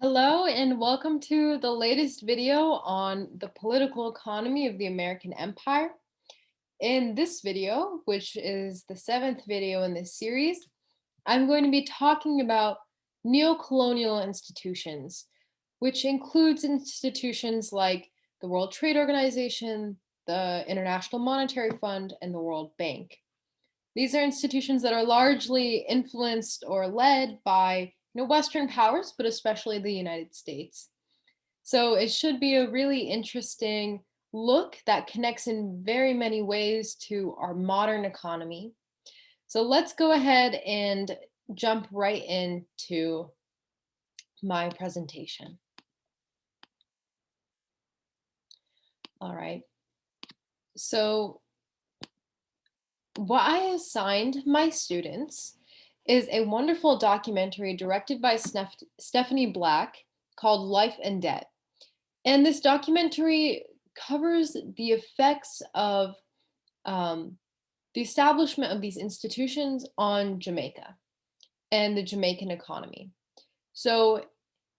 Hello and welcome to the latest video on the political economy of the American Empire. In this video, which is the seventh video in this series, I'm going to be talking about neo-colonial institutions, which includes institutions like the World Trade Organization, the International Monetary Fund, and the World Bank. These are institutions that are largely influenced or led by Western powers, but especially the United States. So it should be a really interesting look that connects in very many ways to our modern economy. So let's go ahead and jump right into my presentation. All right. So what I assigned my students is a wonderful documentary directed by Stephanie Black called Life and Debt. And this documentary covers the effects of the establishment of these institutions on Jamaica and the Jamaican economy. So,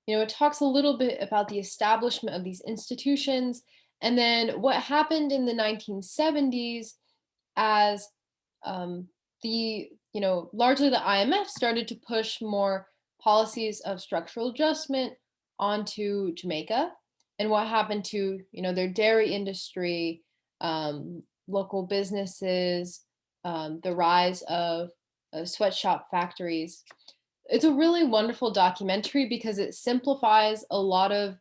it talks a little bit about the establishment of these institutions and then what happened in the 1970s as largely the IMF started to push more policies of structural adjustment onto Jamaica, and what happened to their dairy industry, local businesses, the rise of sweatshop factories. It's a really wonderful documentary because it simplifies a lot of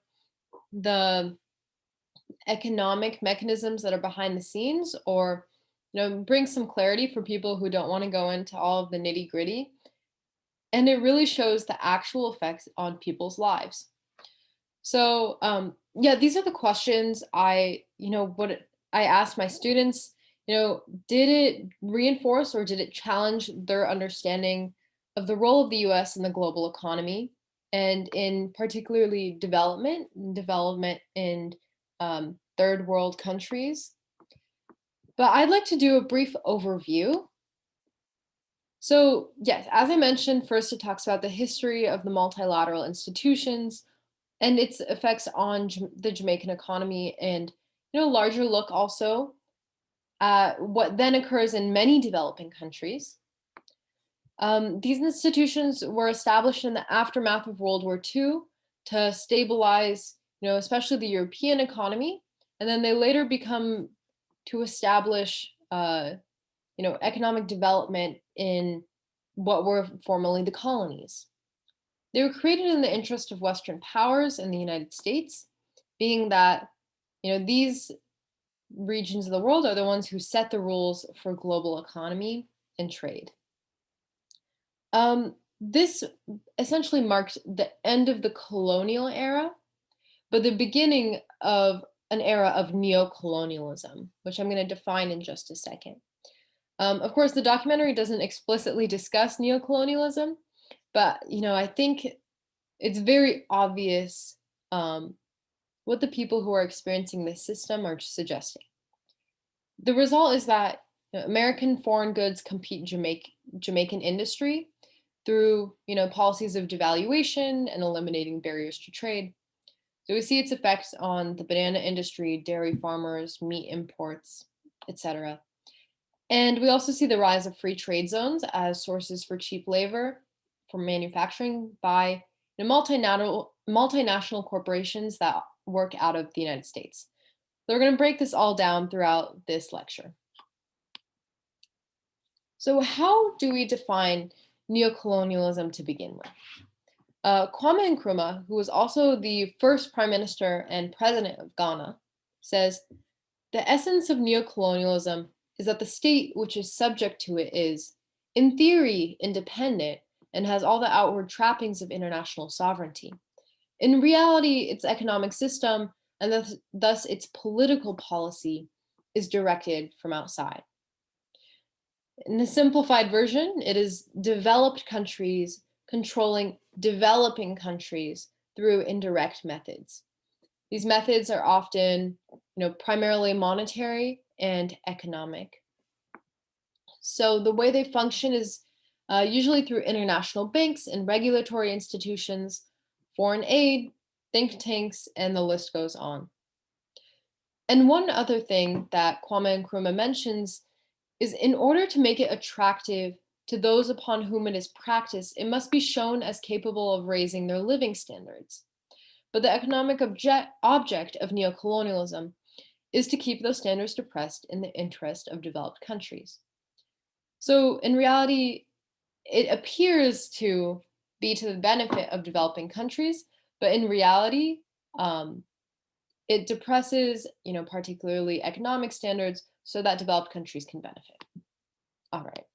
the economic mechanisms that are behind the scenes, or bring some clarity for people who don't want to go into all of the nitty gritty. And it really shows the actual effects on people's lives. So yeah, these are the questions what I asked my students. Did it reinforce or did it challenge their understanding of the role of the US in the global economy, and in particularly development in third world countries? But I'd like to do a brief overview. So, yes, as I mentioned, first it talks about the history of the multilateral institutions and its effects on the Jamaican economy, and larger look also at what then occurs in many developing countries. These institutions were established in the aftermath of World War II to stabilize, especially the European economy, and then they later become to establish, economic development in what were formerly the colonies. They were created in the interest of Western powers in the United States, being that, these regions of the world are the ones who set the rules for global economy and trade. This essentially marked the end of the colonial era, but the beginning of an era of neo-colonialism, which I'm going to define in just a second. Of course, the documentary doesn't explicitly discuss neo-colonialism, but I think it's very obvious what the people who are experiencing this system are suggesting. The result is that American foreign goods compete Jamaican industry through policies of devaluation and eliminating barriers to trade. So we see its effects on the banana industry, dairy farmers, meat imports, etc. And we also see the rise of free trade zones as sources for cheap labor for manufacturing by multinational corporations that work out of the United States. So we're going to break this all down throughout this lecture. So how do we define neo-colonialism to begin with? Kwame Nkrumah, who was also the first prime minister and president of Ghana, says, "The essence of neo-colonialism is that the state which is subject to it is, in theory, independent and has all the outward trappings of international sovereignty. In reality, its economic system and thus its political policy is directed from outside." In the simplified version, it is developed countries controlling developing countries through indirect methods. These methods are often, primarily monetary and economic. So the way they function is usually through international banks and regulatory institutions foreign aid, think tanks, and the list goes on. And one other thing that Kwame Nkrumah mentions is in order to make it attractive to those upon whom it is practiced, it must be shown as capable of raising their living standards. But the economic object of neocolonialism is to keep those standards depressed in the interest of developed countries. So in reality, it appears to be to the benefit of developing countries, but in reality, um, it depresses, particularly economic standards so that developed countries can benefit. All right.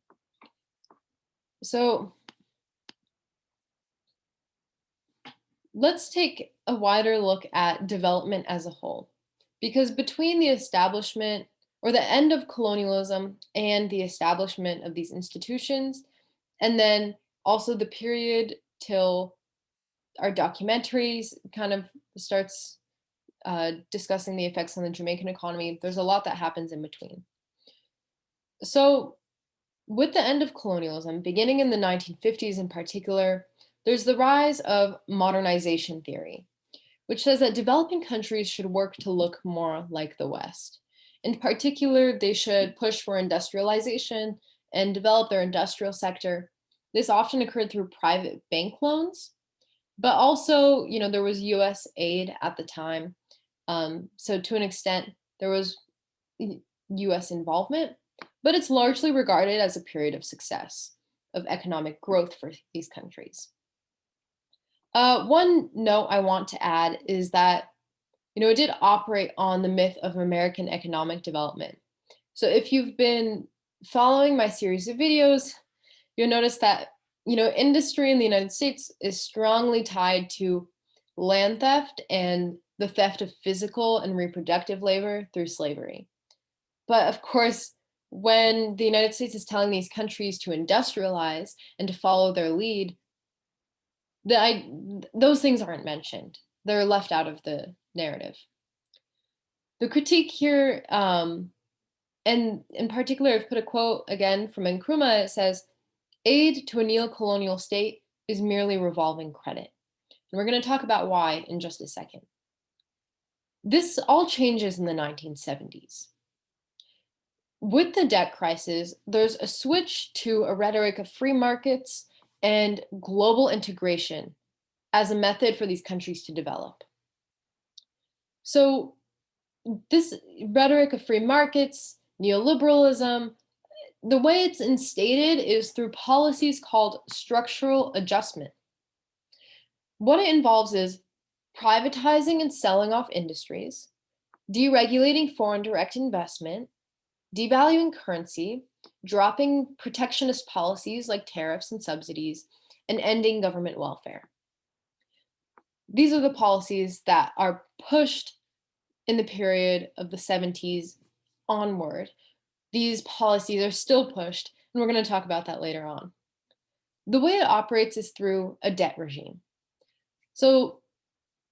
So let's take a wider look at development as a whole, because between the establishment or the end of colonialism and the establishment of these institutions, and then also the period till our documentaries kind of starts discussing the effects on the Jamaican economy, there's a lot that happens in between. So with the end of colonialism, beginning in the 1950s in particular, there's the rise of modernization theory, which says that developing countries should work to look more like the West. In particular, they should push for industrialization and develop their industrial sector. This often occurred through private bank loans, but also, there was US aid at the time. So to an extent, there was US involvement, but it's largely regarded as a period of success, of economic growth for these countries. One note I want to add is that, it did operate on the myth of American economic development. So if you've been following my series of videos, you'll notice that, industry in the United States is strongly tied to land theft and the theft of physical and reproductive labor through slavery. But of course, when the United States is telling these countries to industrialize and to follow their lead, those things aren't mentioned. They're left out of the narrative. The critique here, and in particular, I've put a quote again from Nkrumah. It says, "Aid to a neo-colonial state is merely revolving credit." And we're going to talk about why in just a second. This all changes in the 1970s. With the debt crisis, there's a switch to a rhetoric of free markets and global integration as a method for these countries to develop. So this rhetoric of free markets, neoliberalism, the way it's instated is through policies called structural adjustment. What it involves is privatizing and selling off industries, deregulating foreign direct investment, devaluing currency, dropping protectionist policies like tariffs and subsidies, and ending government welfare. These are the policies that are pushed in the period of the 70s onward. These policies are still pushed, and we're going to talk about that later on. The way it operates is through a debt regime. So,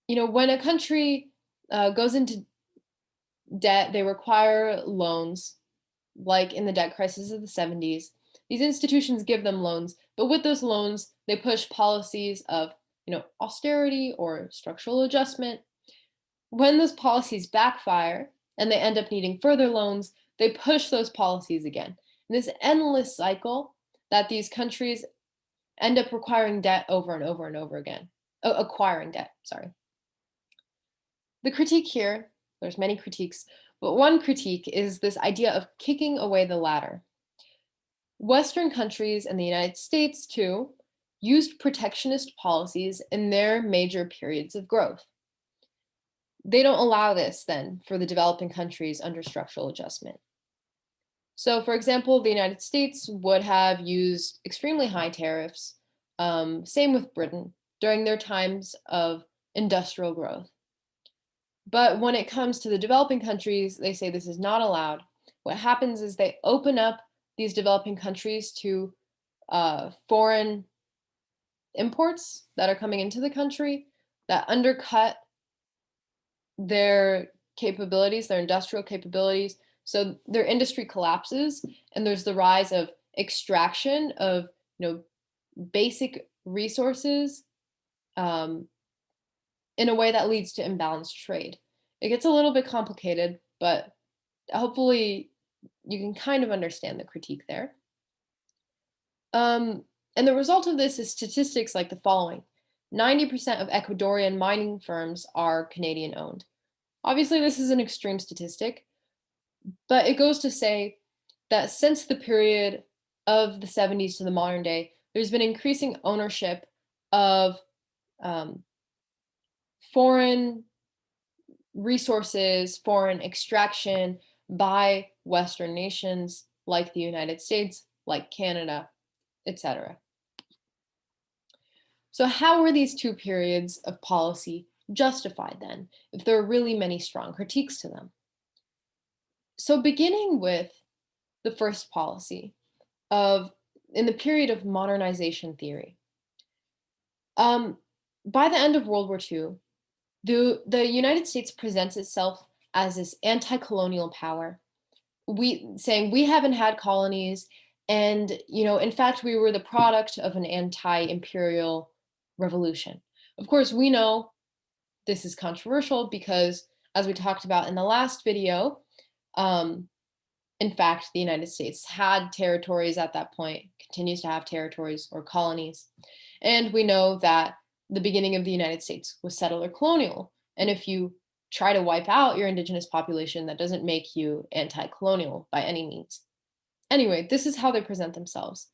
when a country goes into debt, they require loans, like in the debt crisis of the 70s. These institutions give them loans, but with those loans, they push policies of, austerity or structural adjustment. When those policies backfire and they end up needing further loans, they push those policies again. And this endless cycle that these countries end up requiring debt over and over and over again. Acquiring debt, sorry. The critique here, there's many critiques, but one critique is this idea of kicking away the ladder. Western countries and the United States, too, used protectionist policies in their major periods of growth. They don't allow this, then, for the developing countries under structural adjustment. So, for example, the United States would have used extremely high tariffs, same with Britain, during their times of industrial growth. But when it comes to the developing countries, they say this is not allowed. What happens is they open up these developing countries to foreign imports that are coming into the country that undercut their capabilities, their industrial capabilities. So their industry collapses, and there's the rise of extraction of basic resources in a way that leads to imbalanced trade. It gets a little bit complicated, but hopefully you can kind of understand the critique there. And the result of this is statistics like the following. 90% of Ecuadorian mining firms are Canadian owned. Obviously, this is an extreme statistic, but it goes to say that since the period of the 70s to the modern day, there's been increasing ownership of foreign resources, foreign extraction by Western nations like the United States, like Canada, etc. So how were these two periods of policy justified then, if there are really many strong critiques to them? So beginning with the first policy in the period of modernization theory, by the end of World War II, the United States presents itself as this anti-colonial power, saying we haven't had colonies, and in fact, we were the product of an anti-imperial revolution. Of course, we know this is controversial because, as we talked about in the last video, in fact, the United States had territories at that point, continues to have territories or colonies. And we know that the beginning of the United States was settler colonial. And if you try to wipe out your indigenous population, that doesn't make you anti-colonial by any means. Anyway, this is how they present themselves.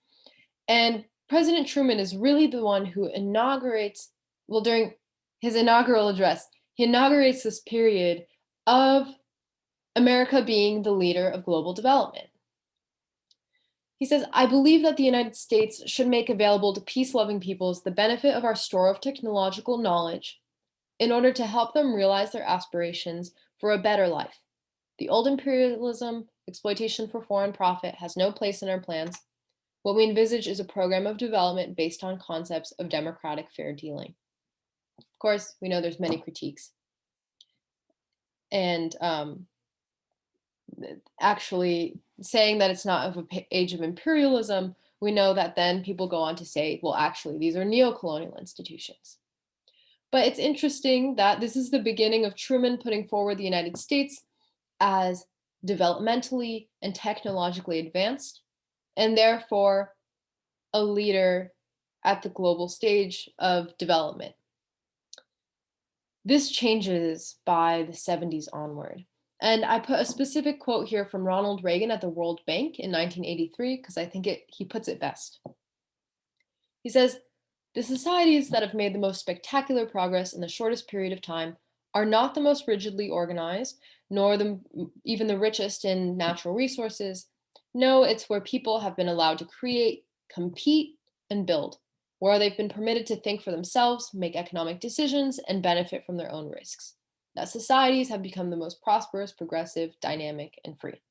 And President Truman is really the one who inaugurates, well, during his inaugural address, he inaugurates this period of America being the leader of global development. He says, I believe that the United States should make available to peace-loving peoples the benefit of our store of technological knowledge in order to help them realize their aspirations for a better life. The old imperialism, exploitation for foreign profit, has no place in our plans. What we envisage is a program of development based on concepts of democratic fair dealing. Of course, we know there's many critiques. And actually saying that it's not of an age of imperialism, we know that then people go on to say, well, actually, these are neo-colonial institutions. But it's interesting that this is the beginning of Truman putting forward the United States as developmentally and technologically advanced, and therefore a leader at the global stage of development. This changes by the 70s onward. And I put a specific quote here from Ronald Reagan at the World Bank in 1983, because I think he puts it best. He says, the societies that have made the most spectacular progress in the shortest period of time are not the most rigidly organized, nor even the richest in natural resources. No, it's where people have been allowed to create, compete, and build, where they've been permitted to think for themselves, make economic decisions, and benefit from their own risks. That societies have become the most prosperous, progressive, dynamic, and free.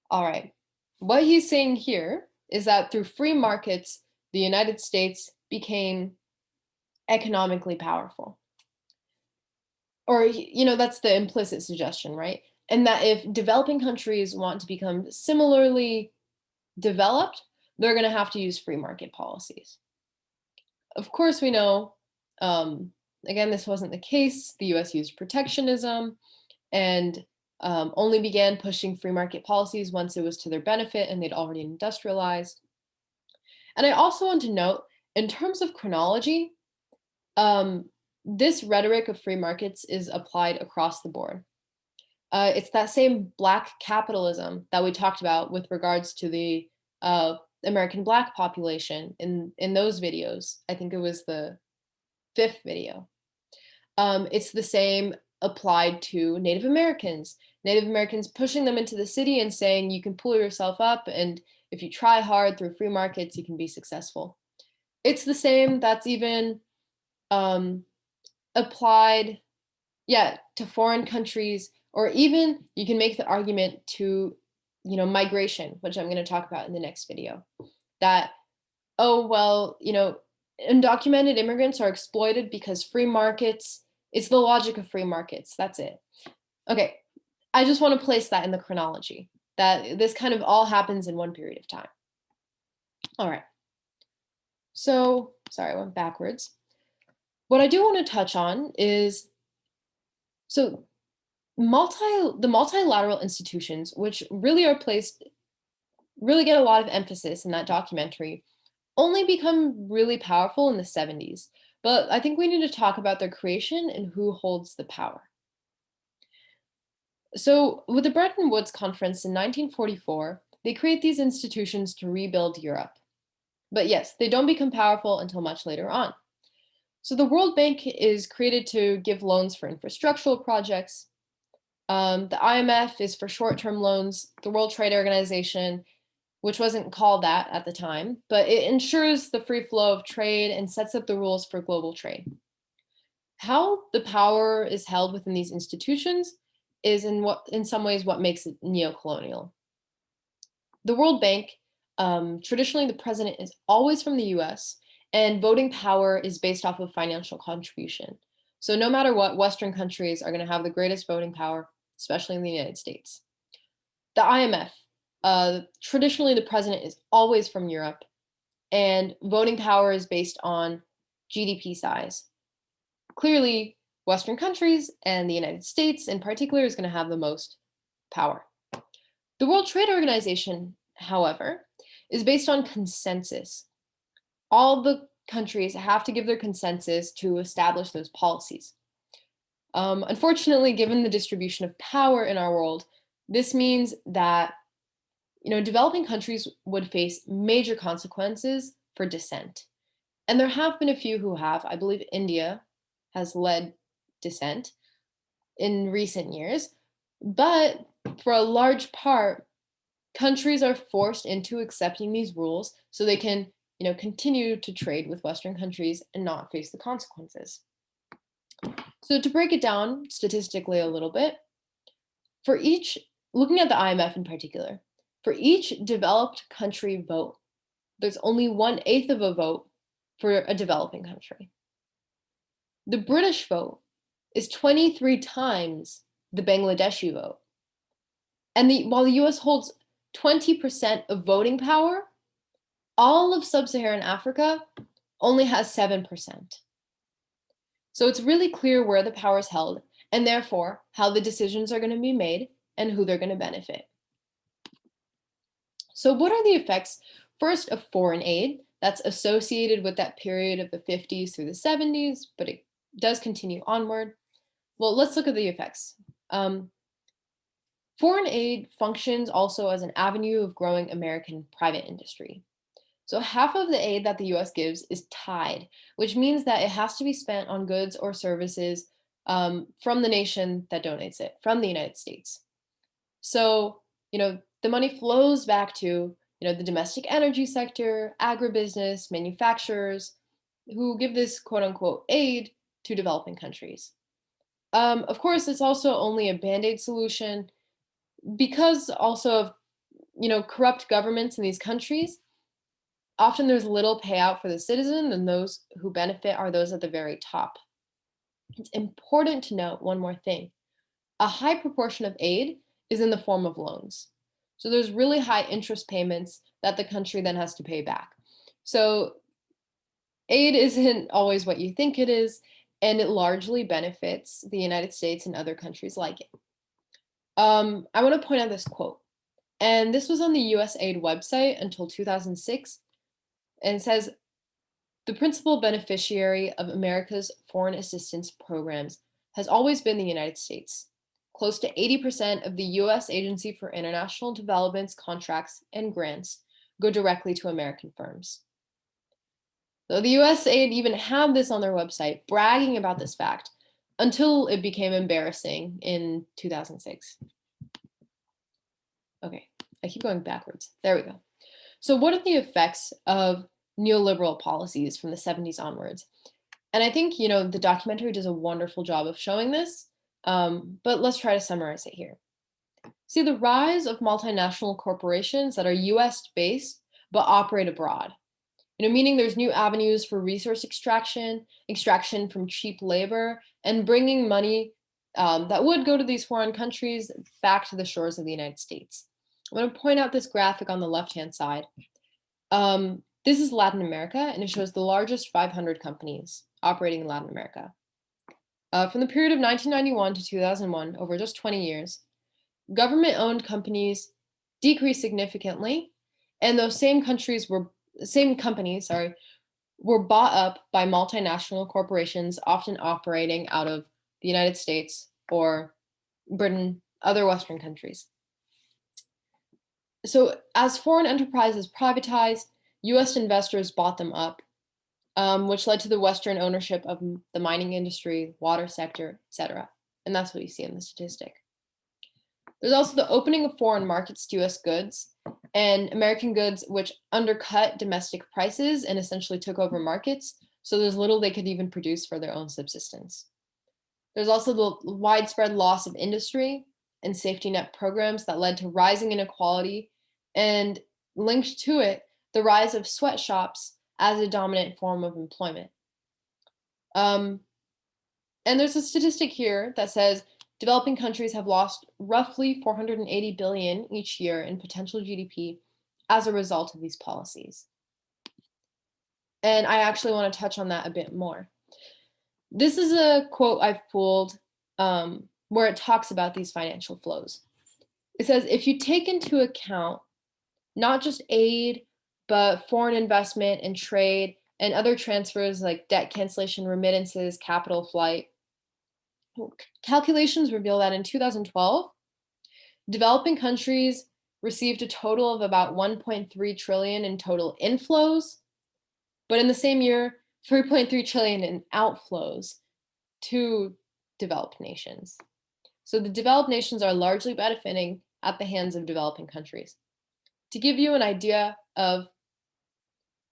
All right, what he's saying here is that through free markets, the United States became economically powerful. Or, that's the implicit suggestion, right? And that if developing countries want to become similarly developed, they're going to have to use free market policies. Of course, we know, again, this wasn't the case. The US used protectionism and only began pushing free market policies once it was to their benefit and they'd already industrialized. And I also want to note, in terms of chronology, this rhetoric of free markets is applied across the board. It's that same Black capitalism that we talked about with regards to the American Black population in those videos. I think it was the 5th video. It's the same applied to Native Americans. Native Americans pushing them into the city and saying you can pull yourself up, and if you try hard through free markets, you can be successful. It's the same that's even applied, to foreign countries, or even you can make the argument to, migration, which I'm going to talk about in the next video. That, oh, well, undocumented immigrants are exploited because free markets, it's the logic of free markets. That's it. Okay, I just want to place that in the chronology, that this kind of all happens in one period of time. All right. So, sorry, I went backwards. What I do want to touch on is so the multilateral institutions, which really get a lot of emphasis in that documentary, only become really powerful in the 70s. But I think we need to talk about their creation and who holds the power. So, with the Bretton Woods Conference in 1944, they create these institutions to rebuild Europe. But yes, they don't become powerful until much later on. So, the World Bank is created to give loans for infrastructural projects. The IMF is for short term loans. The World Trade Organization, which wasn't called that at the time, but it ensures the free flow of trade and sets up the rules for global trade. How the power is held within these institutions is in some ways what makes it neo-colonial. The World Bank, traditionally the president is always from the US, and voting power is based off of financial contribution. So no matter what, Western countries are going to have the greatest voting power, especially in the United States. The IMF, traditionally the president is always from Europe, and voting power is based on GDP size. Clearly, Western countries and the United States in particular is going to have the most power. The World Trade Organization, however, is based on consensus. All the countries have to give their consensus to establish those policies. Unfortunately, given the distribution of power in our world, this means that developing countries would face major consequences for dissent. And there have been a few who have. I believe India has led dissent in recent years. But for a large part, countries are forced into accepting these rules so they can, continue to trade with Western countries and not face the consequences. So to break it down statistically a little bit, for each, looking at the IMF in particular, for each developed country vote, there's only 1/8 of a vote for a developing country. The British vote is 23 times the Bangladeshi vote. And while the US holds 20% of voting power, all of sub-Saharan Africa only has 7%. So it's really clear where the power is held, and therefore how the decisions are going to be made and who they're going to benefit. So what are the effects, first, of foreign aid that's associated with that period of the 50s through the 70s, but it does continue onward? Well, let's look at the effects. Foreign aid functions also as an avenue of growing American private industry. So half of the aid that the US gives is tied, which means that it has to be spent on goods or services from the nation that donates it, from the United States. So, the money flows back to, the domestic energy sector, agribusiness, manufacturers, who give this quote unquote aid to developing countries. Of course, it's also only a band-aid solution because also of, corrupt governments in these countries. Often there's little payout for the citizen, and those who benefit are those at the very top. It's important to note one more thing. A high proportion of aid is in the form of loans. So there's really high interest payments that the country then has to pay back. So aid isn't always what you think it is, and it largely benefits the United States and other countries like it. I want to point out this quote, and this was on the USAID website until 2006, and it says, "The principal beneficiary of America's foreign assistance programs has always been the United States. Close to 80% of the US Agency for International Development's contracts and grants go directly to American firms." So the USAID even had this on their website, bragging about this fact, until it became embarrassing in 2006. Okay, I keep going backwards. There we go. So what are the effects of neoliberal policies from the 70s onwards? And I think, the documentary does a wonderful job of showing this, but let's try to summarize it here. See, the rise of multinational corporations that are US based but operate abroad. Meaning there's new avenues for resource extraction from cheap labor, and bringing money that would go to these foreign countries back to the shores of the United States. I'm going to point out this graphic on the left-hand side. This is Latin America, and it shows the largest 500 companies operating in Latin America. From the period of 1991 to 2001, over just 20 years, government-owned companies decreased significantly, and those same companies were bought up by multinational corporations, often operating out of the United States or Britain, other Western countries. So as foreign enterprises privatized, US investors bought them up, which led to the Western ownership of the mining industry, water sector, etc. And that's what you see in the statistic. There's also the opening of foreign markets to US goods and American goods, which undercut domestic prices and essentially took over markets. So there's little they could even produce for their own subsistence. There's also the widespread loss of industry and safety net programs that led to rising inequality, and linked to it, the rise of sweatshops as a dominant form of employment. And there's a statistic here that says developing countries have lost roughly 480 billion each year in potential GDP as a result of these policies. And I actually want to touch on that a bit more. This is a quote I've pulled where it talks about these financial flows. It says, if you take into account not just aid, but foreign investment and trade and other transfers like debt cancellation, remittances, capital flight, calculations reveal that in 2012, developing countries received a total of about 1.3 trillion in total inflows, but in the same year, 3.3 trillion in outflows to developed nations. So the developed nations are largely benefiting at the hands of developing countries. To give you an idea of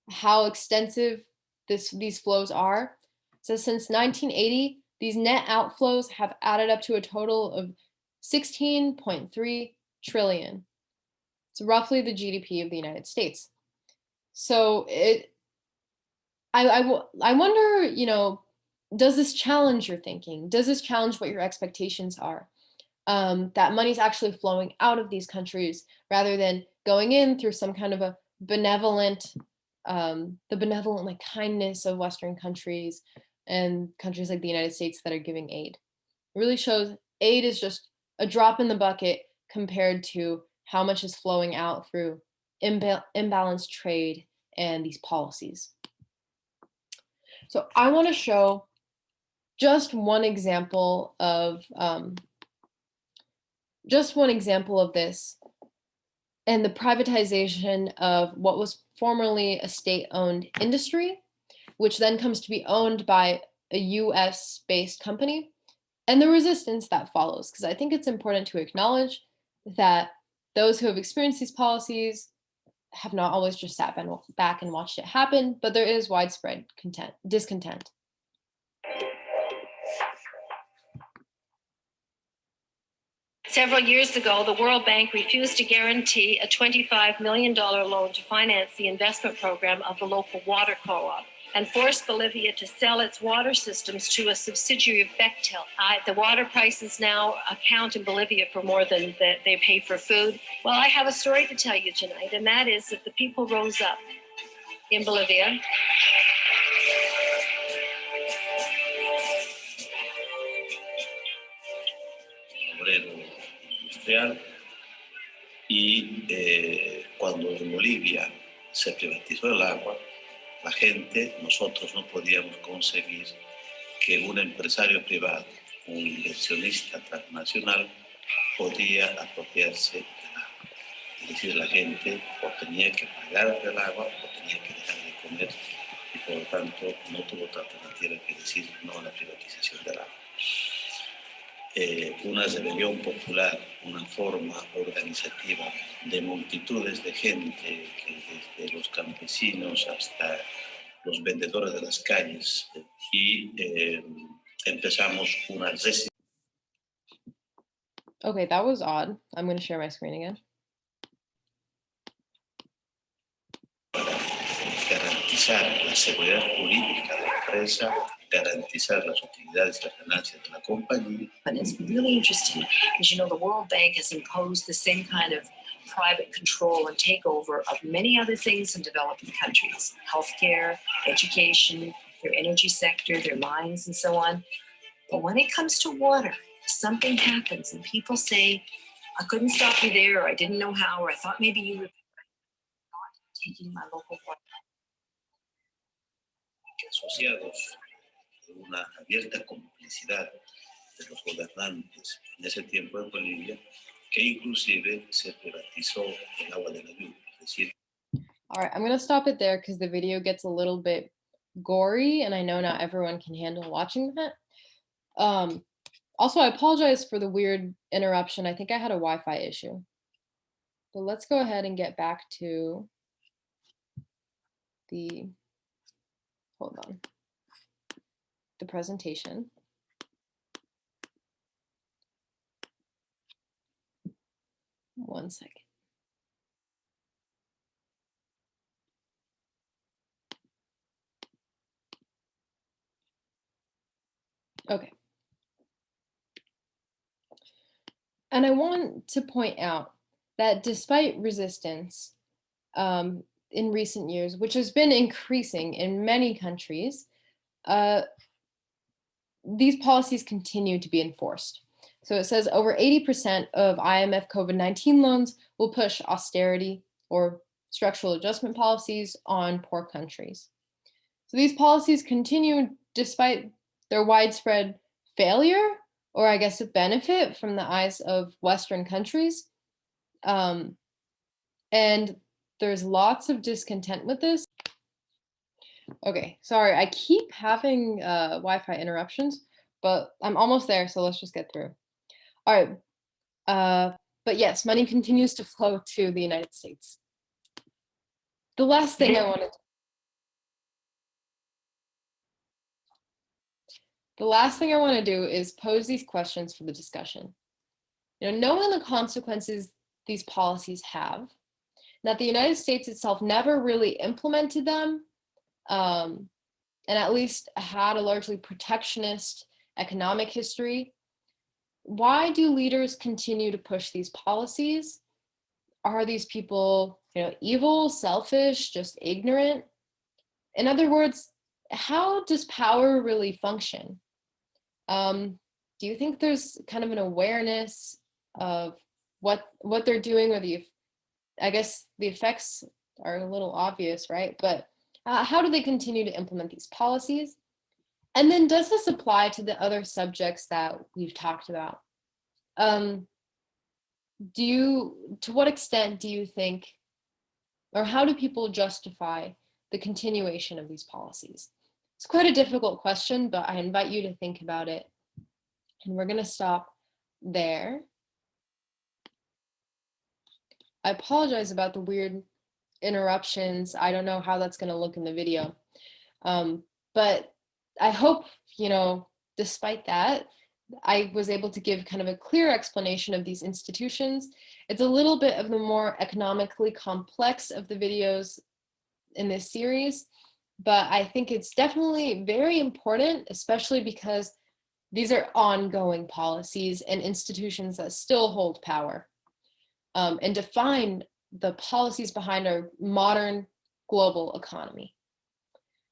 how extensive these flows are, so since 1980, these net outflows have added up to a total of 16.3 trillion. It's roughly the GDP of the United States. So I wonder, does this challenge your thinking? Does this challenge what your expectations are? That money's actually flowing out of these countries rather than going in through some kind of a benevolent, the benevolent like kindness of Western countries and countries like the United States that are giving aid. It really shows aid is just a drop in the bucket compared to how much is flowing out through imbalanced trade and these policies. So I want to show just one example of this and the privatization of what was formerly a state-owned industry, which then comes to be owned by a US-based company, and the resistance that follows, because I think it's important to acknowledge that those who have experienced these policies have not always just sat back and watched it happen, but there is widespread discontent. Several years ago, the World Bank refused to guarantee a $25 million loan to finance the investment program of the local water co-op and forced Bolivia to sell its water systems to a subsidiary of Bechtel. The water prices now account in Bolivia for more than they pay for food. Well, I have a story to tell you tonight, and that is that the people rose up in Bolivia. Industrial y cuando en Bolivia se privatizó el agua, la gente, nosotros no podíamos conseguir que un empresario privado, un inversionista transnacional, podía apropiarse del agua. Es decir, la gente o tenía que pagar el agua o tenía que dejar de comer y por lo tanto no tuvo otra alternativa que decir no a la privatización del agua. Una rebelión popular, una forma organizativa de multitudes de gente, desde los campesinos hasta los vendedores de las calles, y empezamos una resistencia. Okay, that was odd. I'm going to share my screen again. Para garantizar la seguridad jurídica de la empresa, garantizar las utilidades y las ganancias de la compañía. And it's really interesting because, the World Bank has imposed the same kind of private control and takeover of many other things in developing countries: healthcare, education, their energy sector, their mines, and so on. But when it comes to water, something happens and people say, I couldn't stop you there, or I didn't know how, or I thought maybe you were not taking my local water. Asociados de una abierta complicidad de los gobernantes en ese tiempo en Bolivia, que inclusive se privatizó el agua de la lluvia. Es decir, All right, I'm going to stop it there because the video gets a little bit gory, and I know not everyone can handle watching that. Also, I apologize for the weird interruption. I think I had a Wi-Fi issue. But let's go ahead and get back to the, hold on, the presentation. One second. Okay. And I want to point out that despite resistance in recent years, which has been increasing in many countries, these policies continue to be enforced. So it says over 80% of IMF COVID-19 loans will push austerity or structural adjustment policies on poor countries. So these policies continue despite their widespread failure, or I guess a benefit from the eyes of Western countries. And there's lots of discontent with this. Okay, sorry, I keep having Wi-Fi interruptions, but I'm almost there, so let's just get through. All right, but yes, money continues to flow to the United States. The last thing I wanted to do is pose these questions for the discussion. You know, knowing the consequences these policies have, that the United States itself never really implemented them, and at least had a largely protectionist economic history. Why do leaders continue to push these policies? Are these people, you know, evil, selfish, just ignorant? In other words, how does power really function? Do you think there's kind of an awareness of what they're doing, or I guess the effects are a little obvious, right? But how do they continue to implement these policies? And then does this apply to the other subjects that we've talked about? To what extent do you think, or how do people justify the continuation of these policies? It's quite a difficult question, but I invite you to think about it. And we're going to stop there. I apologize about the weird interruptions. I don't know how that's going to look in the video. But I hope, you know, despite that, I was able to give kind of a clear explanation of these institutions. It's a little bit of the more economically complex of the videos in this series, but I think it's definitely very important, especially because these are ongoing policies and institutions that still hold power, and define the policies behind our modern global economy.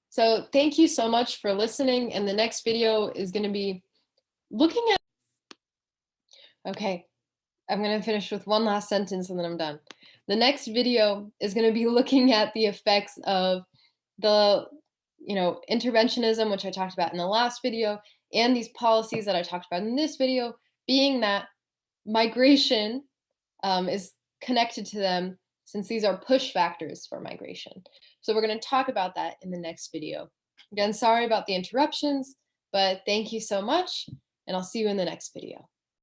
So thank you so much for listening. And the next video is going to be looking at, okay, I'm going to finish with one last sentence and then I'm done. The next video is going to be looking at the effects of the, you know, interventionism, which I talked about in the last video, and these policies that I talked about in this video, being that migration is connected to them, since these are push factors for migration. So we're going to talk about that in the next video. Again, sorry about the interruptions, but thank you so much, and I'll see you in the next video.